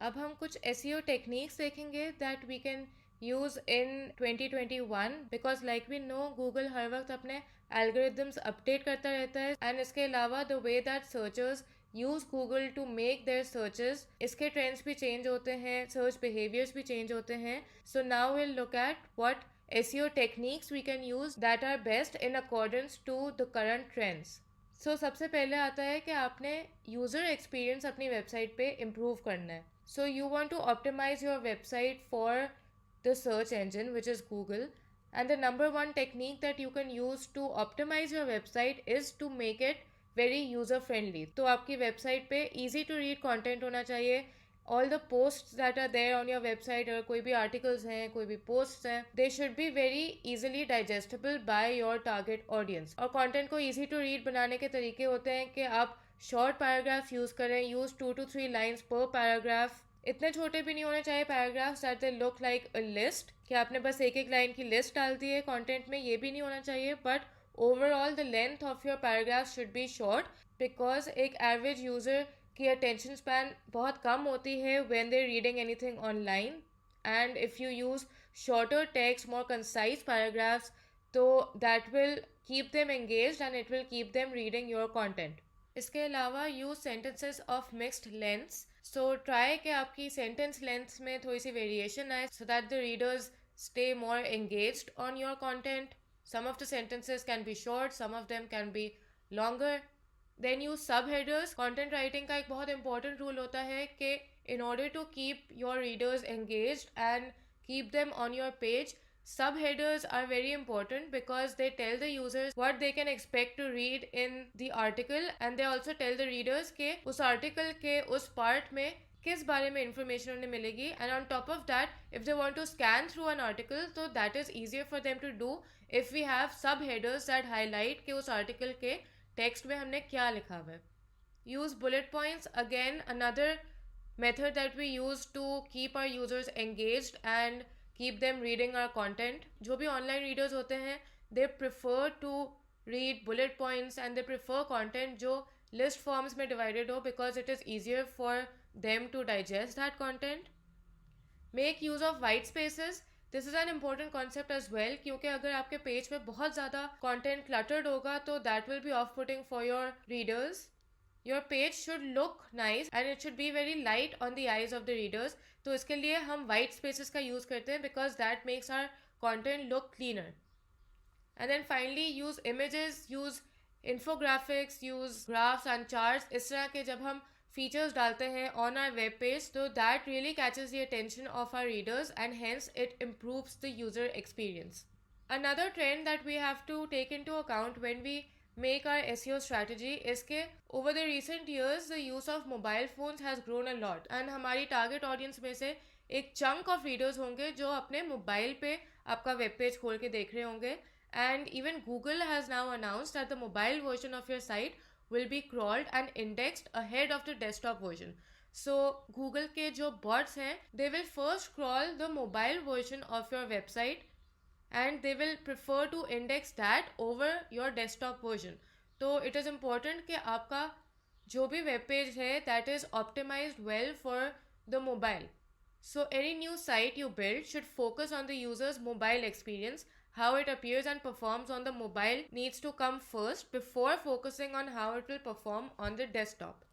अब हम कुछ एसईओ टेक्निक्स देखेंगे that we can use in 2021 because like we know Google हर वक्त अपने एल्गोरिदम्स अपडेट करता रहता है एंड इसके अलावा the way that searchers use Google to make their searches, इसके ट्रेंड्स भी चेंज होते हैं, सर्च बिहेवियर्स भी चेंज होते हैं. So now will look at what SEO techniques we can use that are best in accordance to the current trends. सबसे पहले आता है कि आपने यूज़र एक्सपीरियंस अपनी वेबसाइट पे इम्प्रूव करना है. You want to optimize your website for the search engine, which is Google. And the number one technique that you can use to optimize your website is to make it very user friendly. तो आपकी website पे easy to read content होना चाहिए. All the posts that are there on your website, अगर कोई भी articles हैं, कोई भी posts हैं, they should be very easily digestible by your target audience. और content को easy to read बनाने के तरीके होते हैं कि आप short paragraphs use करें, use 2 to 3 lines per paragraph. इतने छोटे भी नहीं होने चाहिए paragraphs that they look like a list कि आपने बस एक एक लाइन की लिस्ट डाल दी है कंटेंट में, ये भी नहीं होना चाहिए. But overall the length of your paragraph should be short because एक एवरेज यूजर की अटेंशन स्पैन बहुत कम होती है when they reading anything online. And if you use shorter text, more concise paragraphs, तो that will keep them engaged and it will keep them reading your content. इसके अलावा use sentences of mixed lengths. Try कि आपकी sentence length में थोड़ी सी variation आए सो that the readers stay more engaged on your content. Some of the sentences can be short, some of them can be longer. Then use sub headers. Content writing का एक बहुत important rule होता है कि in order to keep your readers engaged and keep them on your page, subheaders are very important because they tell the users what they can expect to read in the article and they also tell the readers के उस article के उस part में किस बारे में information उन्हें मिलेगी. and on top of that, if they want to scan through an article, so that is easier for them to do if we have subheaders that highlight कि उस article के text में हमने क्या लिखा हुआ है. use bullet points, again another method that we use to keep our users engaged and keep them reading our content. जो भी online readers होते हैं, they prefer to read bullet points and they prefer content जो list forms में divided हो because it is easier for them to digest that content. Make use of white spaces. This is an important concept as well क्योंकि अगर आपके page में बहुत ज़्यादा content cluttered होगा तो that will be off-putting for your readers. Your page should look nice and it should be very light on the eyes of the readers. तो इसके लिए हम white spaces का use करते हैं because that makes our content look cleaner. And then finally use images, use infographics, use graphs and charts. इस तरह के जब हम features डालते हैं on our web page, so that really catches the attention of our readers and hence it improves the user experience. Another trend that we have to take into account when we make our SEO strategy is कि over the recent years the use of mobile phones has grown a lot and हमारी target audience में से एक chunk of readers होंगे जो अपने mobile पे आपका वेब पेज खोल के देख रहे होंगे. And even Google has now announced that the mobile version of your site will be crawled and indexed ahead of the desktop version. So Google के जो bots हैं, they will first crawl the mobile version of your website and they will prefer to index that over your desktop version. तो it is important कि आपका जो भी web page है that is optimized well for the mobile. So any new site you build should focus on the user's mobile experience. How it appears and performs on the mobile needs to come first before focusing on how it will perform on the desktop.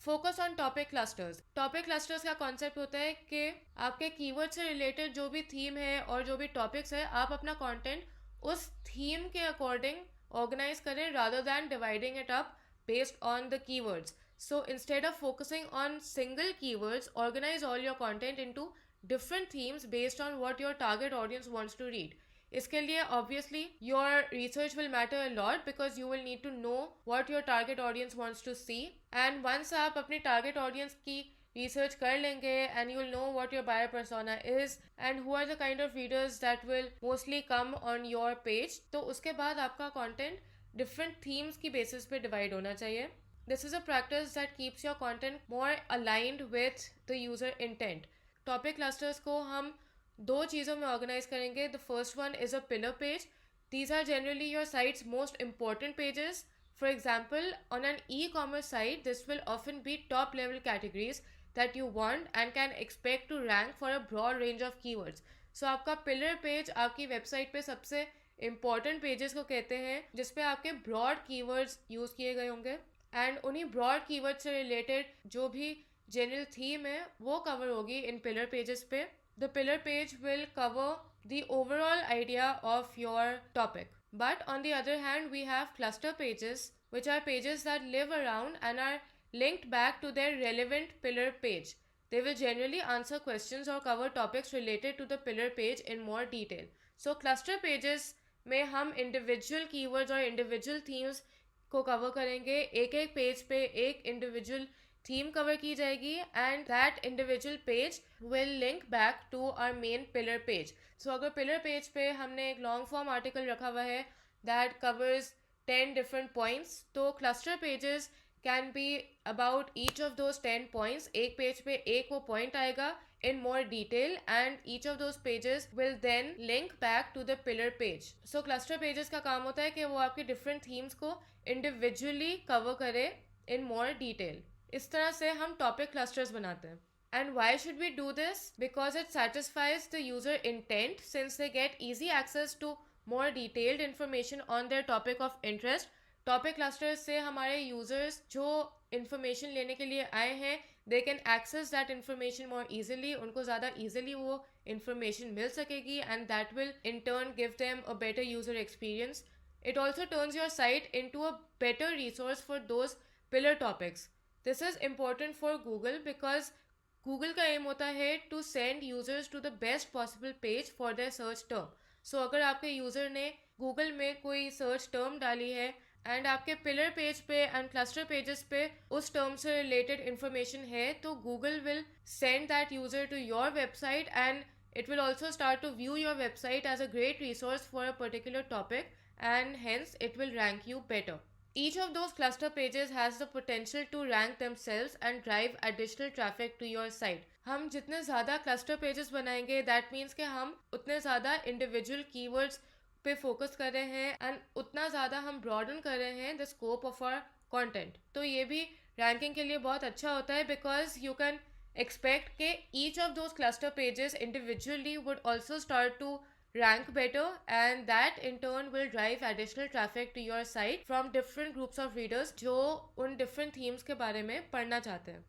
Focus on topic clusters. Topic clusters का concept होता है कि आपके keyword से related जो भी theme है और जो भी टॉपिक्स है आप अपना कंटेंट उस थीम के अकॉर्डिंग ऑर्गेनाइज करें rather than dividing it up based on the keywords. So instead of focusing on single keywords, organize all your content into different themes based on what your target audience wants to read. इसके लिए obviously your research will matter a lot because you will need to know what your target audience wants to see. And once आप अपनी target audience की research कर लेंगे and you will know what your buyer persona is and who are the kind of readers that will mostly come on your page, तो उसके बाद आपका content different themes की basis पे divide होना चाहिए. This is a practice that keeps your content more aligned with the user intent. Topic clusters को हम दो चीज़ों में ऑर्गेनाइज करेंगे. The first one is a pillar page. These are generally your site's most important pages. For example, on an e-commerce site, this will often be top level categories. that you want and can expect to rank for a broad range of keywords. So आपका pillar page आपकी website पे सबसे important pages को कहते हैं जिसपे आपके broad keywords use किए गए होंगे, and उन्हीं broad keywords से related जो भी general theme है वो cover होगी इन pillar pages पे. The pillar page will cover the overall idea of your topic. But on the other hand, we have cluster pages, which are pages that live around and are linked back to their relevant pillar page. They will generally answer questions or cover topics related to the pillar page in more detail. So cluster pages में हम individual keywords और individual themes को cover करेंगे. एक एक page पे एक individual theme cover की जाएगी, and that individual page will link back to our main pillar page. So अगर pillar page पे हमने एक long form article रखा हुआ है that covers 10 different points, तो cluster pages can be about each of those 10 points. एक page पे एक वो point आएगा in more detail, and each of those pages will then link back to the pillar page. So cluster pages का काम होता है कि वो आपके different themes को individually cover करे in more detail. इस तरह से हम टॉपिक क्लस्टर्स बनाते हैं. And why should we do this? Because it satisfies the user intent, since they get easy access to more detailed information on their topic of interest. Topic clusters से हमारे users जो information लेने के लिए आए हैं, they can access that information more easily. उनको ज़्यादा easily वो information मिल सकेगी, and that will in turn give them a better user experience. It also turns your site into a better resource for those pillar topics. This is important for Google because Google का aim होता है to send users to the best possible page for their search term. So अगर आपके user ने Google में कोई search term डाली है and आपके pillar page पे and cluster pages पे उस term से related information है, तो Google will send that user to your website, and it will also start to view your website as a great resource for a particular topic, and hence it will rank you better. Each of those cluster pages has the potential to rank themselves and drive additional traffic to your site. हम जितने ज़्यादा cluster pages बनाएंगे, that means कि हम उतने ज़्यादा individual keywords पे focus कर रहे हैं, and उतना ज़्यादा हम broaden कर रहे हैं the scope of our content. तो ये भी ranking के लिए बहुत अच्छा होता है, because you can expect कि each of those cluster pages individually would also start to rank better, and that in turn will drive additional traffic to your site from different groups of readers जो उन different themes के बारे में पढ़ना चाहते हैं.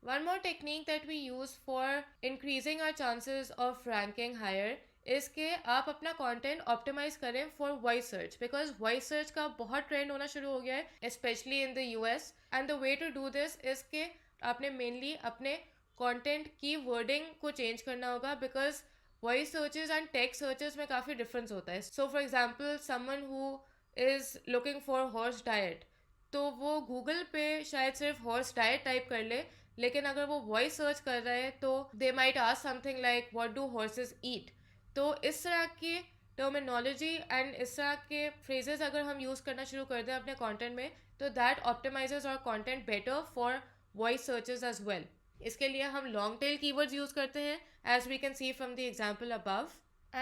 One more technique that we use for increasing our chances of ranking higher is कि आप अपना content optimize करें for voice search, because voice search का बहुत trend होना शुरू हो गया है, especially in the US. And the way to do this is कि आपने mainly अपने content की wording को change करना होगा, because voice searches and text searches में काफ़ी डिफरेंस होता है. So for example someone who is looking for horse diet, तो वो गूगल पे शायद सिर्फ हॉर्स डाइट टाइप कर ले, लेकिन अगर वो वॉइस सर्च कर रहे हैं तो they might ask something like what do horses eat. तो इस तरह की टर्मिनोलॉजी एंड इस तरह के फ्रेजेस अगर हम यूज़ करना शुरू कर दें अपने कॉन्टेंट में, तो that optimises our content better for voice searches as well. इसके लिए हम लॉन्ग टेल कीवर्ड्स यूज़ करते हैं, as we can see from the example above.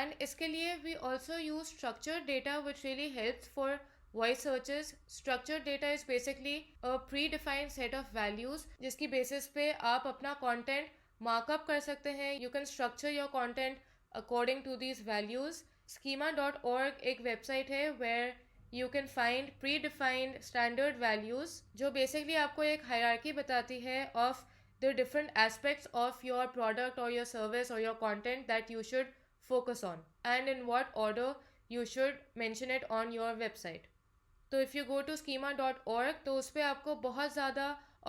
And इसके लिए we also use structured data, which really helps for voice searches. Structured data is basically a predefined set of values जिसकी basis पे आप अपना content markup कर सकते हैं. You can structure your content according to these values. Schema.org एक website है where you can find predefined standard values जो basically आपको एक hierarchy बताती है of the different aspects of your product or your service or your content that you should focus on, and in what order you should mention it on your website. तो if you go to schema.org, तो उस पर आपको बहुत ज़्यादा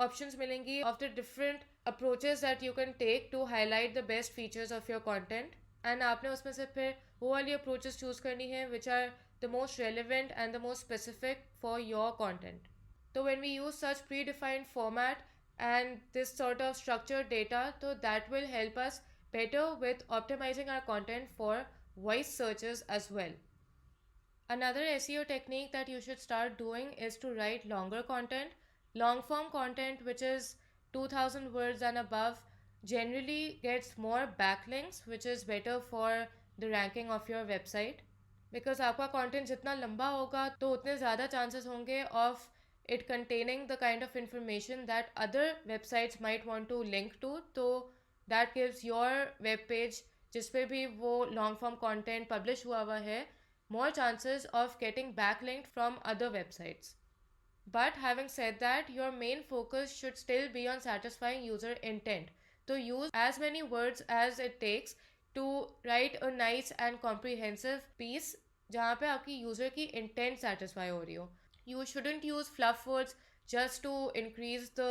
options मिलेंगी of the different approaches that you can take to highlight the best features of your content, and आपने उसमें से फिर वो वाली approaches choose करनी है which are the most relevant and the most specific for your content. So when we use such predefined format and this sort of structured data, so that will help us better with optimizing our content for voice searches as well. Another SEO technique that you should start doing is to write longer content. Long form content which is 2000 words and above generally gets more backlinks, which is better for the ranking of your website, because आपका content जितना लंबा होगा तो उतने ज़्यादा chances होंगे of it containing the kind of information that other websites might want to link to, तो that gives your web page जिस पे भी वो long form content publish हुआ है more chances of getting backlinked from other websites. But having said that, your main focus should still be on satisfying user intent. So use as many words as it takes to write a nice and comprehensive piece जहाँ पे आपकी user की intent satisfy हो रही हो. You shouldn't use fluff words just to increase the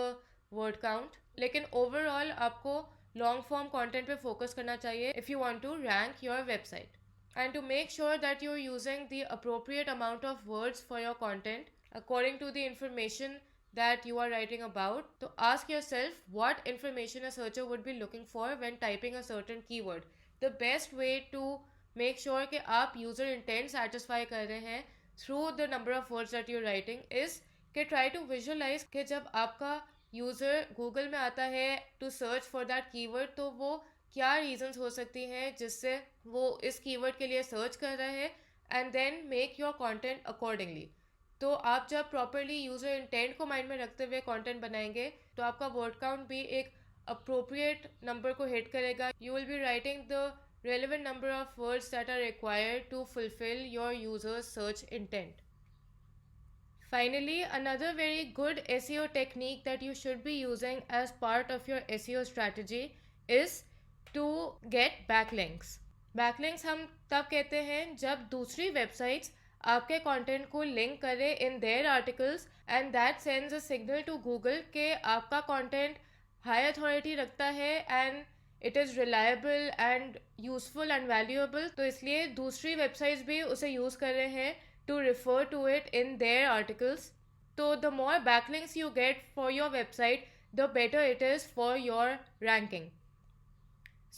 word count. लेकिन overall आपको long form content पे focus करना चाहिए if you want to rank your website. And to make sure that you're using the appropriate amount of words for your content according to the information that you are writing about, so ask yourself what information a searcher would be looking for when typing a certain keyword. The best way to make sure कि आप user intent satisfy कर रहे हैं through the number of words that you're writing is कि try to visualize कि जब आपका user Google में आता है to search for that keyword, तो वो क्या reasons हो सकती हैं जिससे वो इस keyword के लिए search कर रहे हैं, and then make your content accordingly. तो आप जब प्रॉपरली यूज़र इंटेंट को माइंड में रखते हुए कंटेंट बनाएंगे तो आपका वर्ड काउंट भी एक अप्रोप्रिएट नंबर को हिट करेगा. You will be writing the relevant number of words that are required to fulfill your user's search intent. Finally, another very good SEO technique that you should be using as part of your SEO strategy is to get backlinks. Backlinks हम तब कहते हैं जब दूसरी websites आपके content को link करें in their articles and that sends a signal to Google कि आपका कंटेंट हाई अथॉरिटी रखता है and it is reliable and useful and valuable. तो इसलिए दूसरी वेबसाइट्स भी उसे यूज़ कर रहे हैं to refer to it in their articles. तो the more backlinks you get for your website the better it is for your ranking.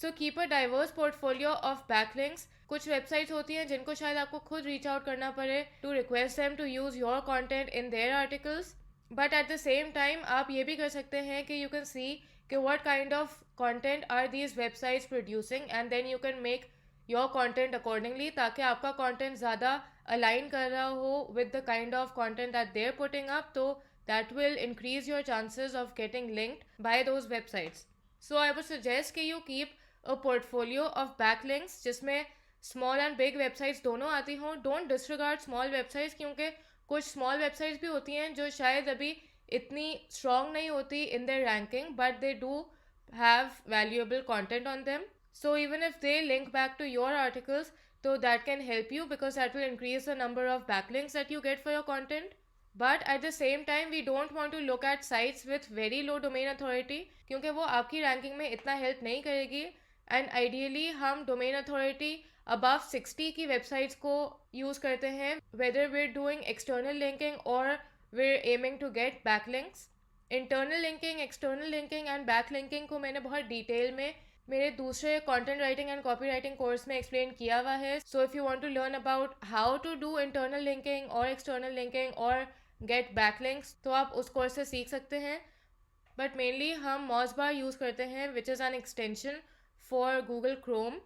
So keep a diverse portfolio of backlinks. कुछ websites होती हैं जिनको शायद आपको खुद रीच आउट करना पड़े to request them to use your content in their articles, but at the same time आप ये भी कर सकते हैं कि यू कैन सी कि what kind of content are these websites producing and then you can make your content accordingly, ताकि आपका कंटेंट ज़्यादा अलाइन कर रहा हो with the kind of content that they are putting up. तो that will increase your chances of getting linked by those websites. So I would suggest कि you keep a portfolio of backlinks जिसमें small and big websites दोनों आती हों. Don't disregard small websites, क्योंकि कुछ small websites भी होती हैं जो शायद अभी इतनी स्ट्रॉन्ग नहीं होती in their ranking, but they do have valuable content on them. So even if they link back to your articles, तो that can help you because that will increase the number of backlinks that you get for your content. But at the same time we don't want to look at sites with very low domain authority, क्योंकि वो आपकी ranking में इतना help नहीं करेगी. And ideally हम domain authority above 60 की websites को यूज़ करते हैं whether we are doing external linking और we are aiming to get backlinks. Internal linking, external linking and back linking को मैंने बहुत डिटेल में मेरे दूसरे content writing and copy writing course में एक्सप्लेन किया हुआ है. So if you want to learn about how to do internal linking और एक्सटर्नल लिंकिंग और गेट बैकलिंक्स, तो आप उस कोर्स से सीख सकते हैं. बट मेनली हम मॉज़बार यूज़ करते हैं which is an extension for Google Chrome.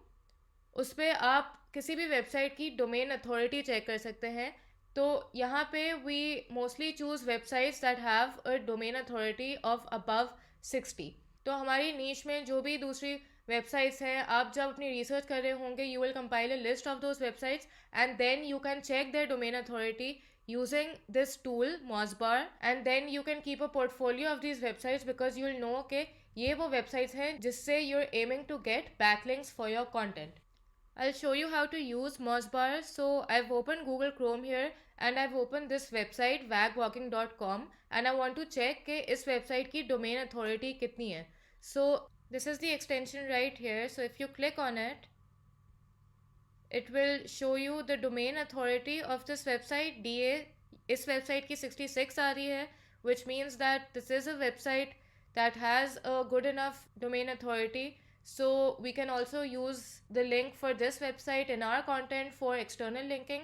उस पर आप किसी भी वेबसाइट की डोमेन अथॉरिटी चेक कर सकते हैं. तो यहाँ पे we mostly choose websites that have a domain authority of above 60. तो हमारी नीश में जो भी दूसरी वेबसाइट्स हैं, आप जब अपनी रिसर्च कर रहे होंगे you will compile a list of those websites and then you can check their domain authority using this tool Mozzbar, and then you can keep a portfolio of these websites because you'll know कि ये वो websites हैं जिससे you're aiming to get backlinks for your content. I'll show you how to use Mozzbar. So I've opened Google Chrome here and I've opened this website wagwalking.com and I want to check कि इस website की domain authority कितनी है. So this is the extension right here. So if you click on it, it will show you the domain authority of this website. DA इस website की 66 आ रही है, which means that this is a website that has a good enough domain authority. So we can also use the link for this website in our content for external linking.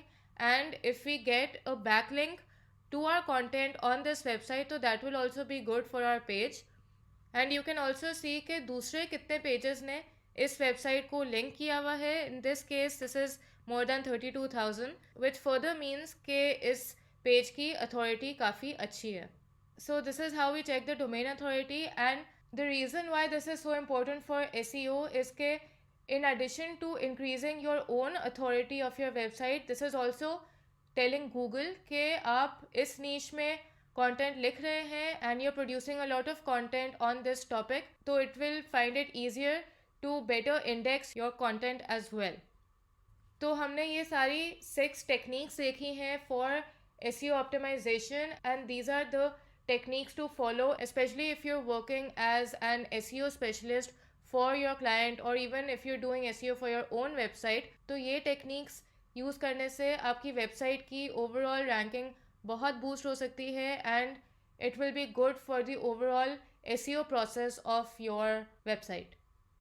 And if we get a backlink to our content on this website, so that will also be good for our page. And you can also see कि दूसरे कितने pages ने इस website को link किया हुआ है. In this case this is more than 32,000, which further means कि इस पेज की अथॉरिटी काफ़ी अच्छी है. So this is how we check the domain authority, and the reason why this is so important for SEO is कि in addition to increasing your own authority of your website, this is also telling Google कि आप इस niche में content लिख रहे हैं and you're producing a lot of content on this topic, so it will find it easier to better index your content as well. तो हमने ये सारी 6 टेक्निक्स देखी हैं for SEO optimization, and these are the techniques to follow, especially if you're working as an SEO specialist for your client, or even if you're doing SEO for your own website. तो ये techniques use करने से आपकी website की overall ranking बहुत boost हो सकती है, and it will be good for the overall SEO process of your website.